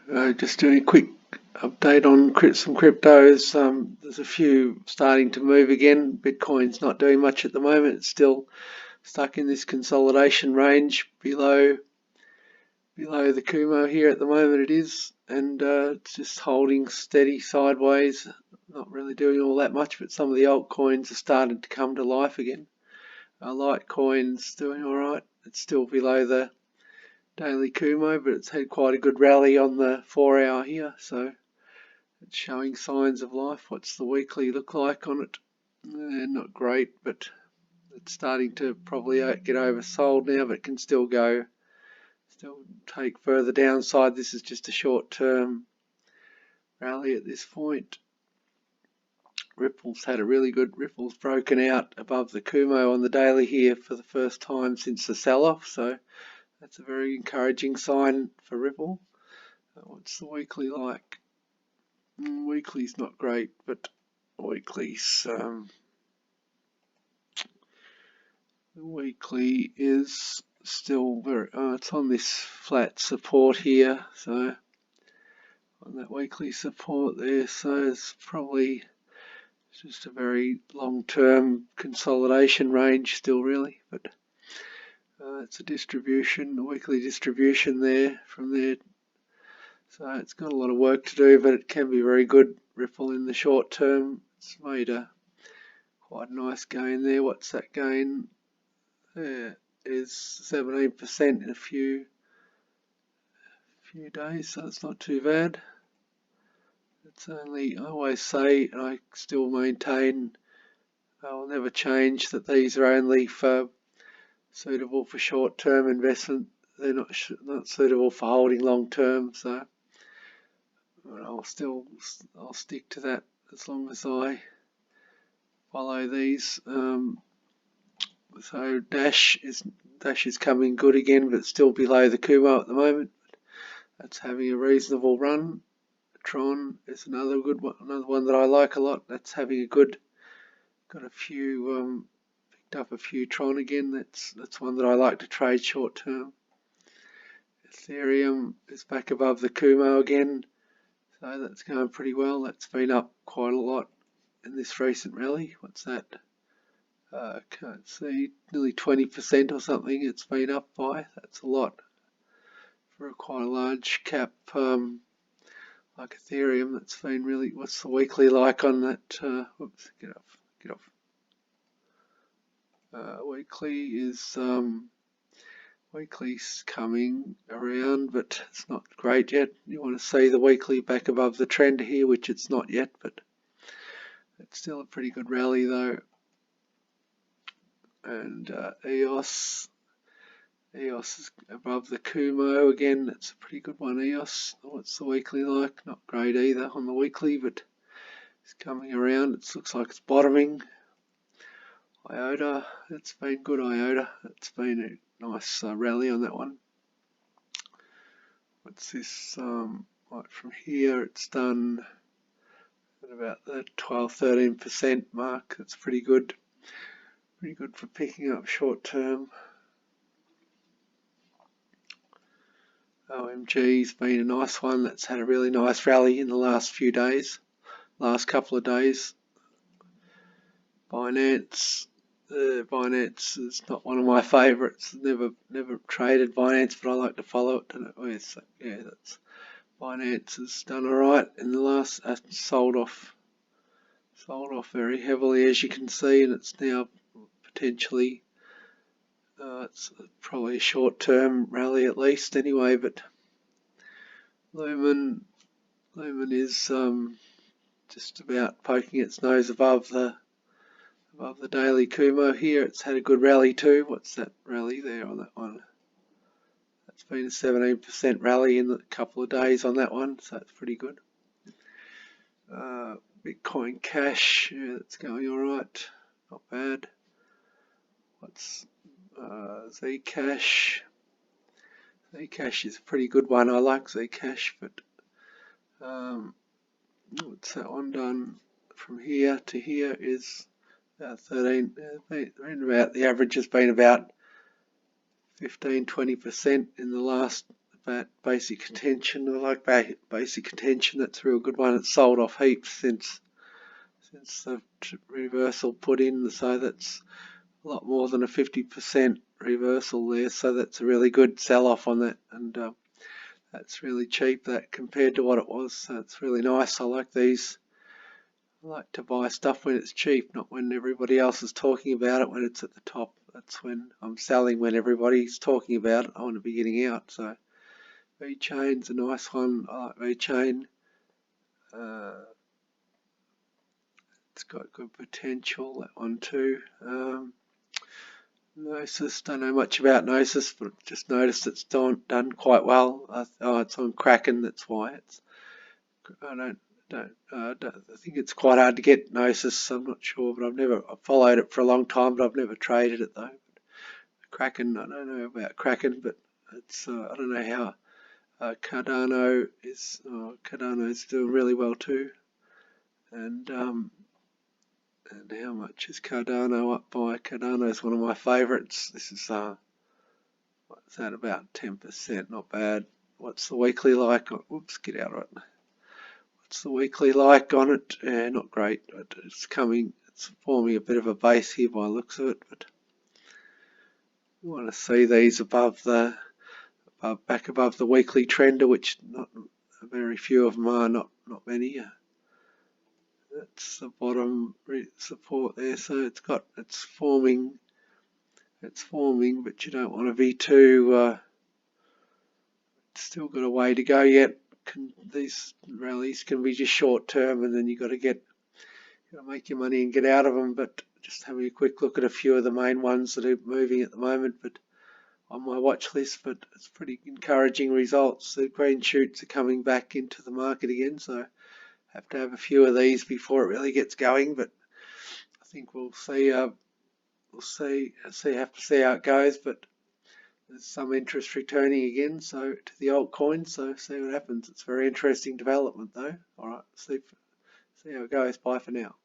Just doing a quick update on some cryptos. There's a few starting to move again. Bitcoin's not doing much at the moment. It's still stuck in this consolidation range below the Kumo here at the moment. It is, and it's just holding steady sideways. Not really doing all that much, but some of the altcoins are starting to come to life again. Litecoin's doing all right. It's still below the daily Kumo, but it's had quite a good rally on the 4 hour here, so it's showing signs of life. What's the weekly look like on it? Not great, but it's starting to probably get oversold now, but can still take further downside. This is just a short-term rally at this point. Ripple's broken out above the Kumo on the daily here for the first time since the sell-off, so that's a very encouraging sign for Ripple. What's the weekly like? Weekly's not great, but weekly's the weekly is still very. It's on this flat support here, so on that weekly support there. So it's probably just a very long-term consolidation range still, really. But it's a distribution, a weekly distribution there from there. So it's got a lot of work to do, but it can be very good. Ripple in the short term. It's made a quite a nice gain there. What's that gain? There is 17% in a few days, so it's not too bad. It's only, I always say, and I still maintain, I will never change, that these are only suitable for short-term investment. They're not suitable for holding long-term, so I'll stick to that as long as I follow these. So Dash is coming good again, but still below the Kumo at the moment. That's having a reasonable run. Tron is another one that I like a lot. That's having a good. Got a few picked up a few Tron again. That's one that I like to trade short term. Ethereum is back above the Kumo again, so that's going pretty well. That's been up quite a lot in this recent rally. What's that? Can't see, nearly 20% or something it's been up by. That's a lot for quite a large cap like Ethereum. That's been really. What's the weekly like on that? Whoops, get off. Weekly's coming around, but it's not great yet. You want to see the weekly back above the trend here, which it's not yet, but it's still a pretty good rally though. And EOS is above the Kumo again. That's a pretty good one. EOS. What's the weekly like? Not great either on the weekly, but it's coming around. It looks like it's bottoming. IOTA. It's been good. IOTA. It's been a nice rally on that one. What's this? Right from here, it's done at about the 12-13% mark. That's pretty good. Pretty good for picking up short term. OMG's been a nice one. That's had a really nice rally in the last couple of days. Binance is not one of my favourites. Never traded Binance, but I like to follow it. That's Binance has done alright in the last. Sold off very heavily, as you can see, and it's now potentially. It's probably a short-term rally at least, anyway. But Lumen is just about poking its nose above the daily Kumo here. It's had a good rally too. What's that rally there on that one? That's been a 17% rally in a couple of days on that one, so that's pretty good. Bitcoin Cash, yeah, that's going alright, not bad. What's Zcash? Zcash is a pretty good one. I like Zcash, but what's that one done from here to here is about 13. The average has been about 15-20% in the last that basic contention. I like basic contention. That's a real good one. It's sold off heaps since the reversal put in, so that's a lot more than a 50% reversal there. So that's a really good sell-off on that, and that's really cheap that compared to what it was. So it's really nice. I like these. I like to buy stuff when it's cheap, not when everybody else is talking about it, when it's at the top. That's when I'm selling, when everybody's talking about it. I want to be getting out. So V-Chain's a nice one. I like V-Chain. It's got good potential, that one too. Gnosis, don't know much about Gnosis, but just noticed it's done quite well. Oh, it's on Kraken, that's why. I think it's quite hard to get Gnosis. I'm not sure, but I've followed it for a long time, but I've never traded it though. Kraken, I don't know about Kraken, but it's I don't know how Cardano is. Cardano's doing really well too, and how much is Cardano up by? Cardano is one of my favourites. This is what's that, about 10%? Not bad. What's the weekly like? Whoops, get out of it. What's the weekly like on it? Yeah, not great. It's forming a bit of a base here by the looks of it. But you want to see these back above the weekly trender, which not very few of them are. Not many. That's the bottom support there. So it's forming. It's forming, but you don't want to be too. It's still got a way to go yet. These rallies can be just short term, and then you got to make your money and get out of them. But just having a quick look at a few of the main ones that are moving at the moment, but on my watch list. But it's pretty encouraging results. The green shoots are coming back into the market again, so have to have a few of these before it really gets going. But I think we'll see. Have to see how it goes. But there's some interest returning again, so to the altcoins. So see what happens. It's a very interesting development, though. All right, see how it goes. Bye for now.